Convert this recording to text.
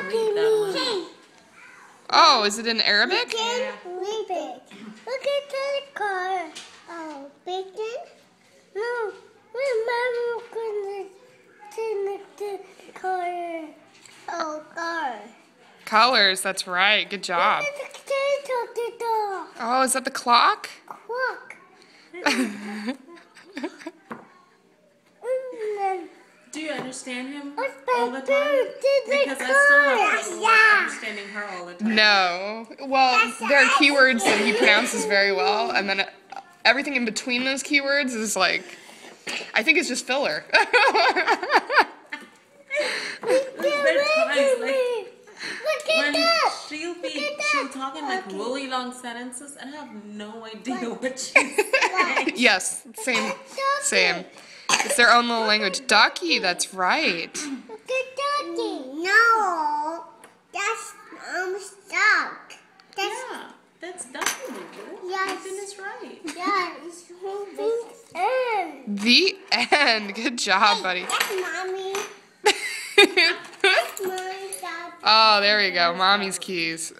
read that one. Oh, is it in Arabic? Yeah. Look at the car. Oh, bacon? No, remember the car. Oh, car. Colors, that's right. Good job. Look at the dog. Oh, is that the clock? Clock. Do you understand him What's all the that time? bird to the Because I still have trouble car? understanding her all the time. No. Well, there are keywords that he pronounces very well, and then everything in between those keywords is like, I think it's just filler. There's times like Look at when that. she'll talk in like really long sentences and I have no idea what she's saying. Yes, same. It's their own little language. Ducky, that's right. Look at Ducky. No, that's stuck. Yeah, that's definitely Yes. Ethan is right. Yeah, it's moving in. The end. Good job, buddy. That's mommy. That's mommy, Dad. Oh, there we go. Mommy's keys.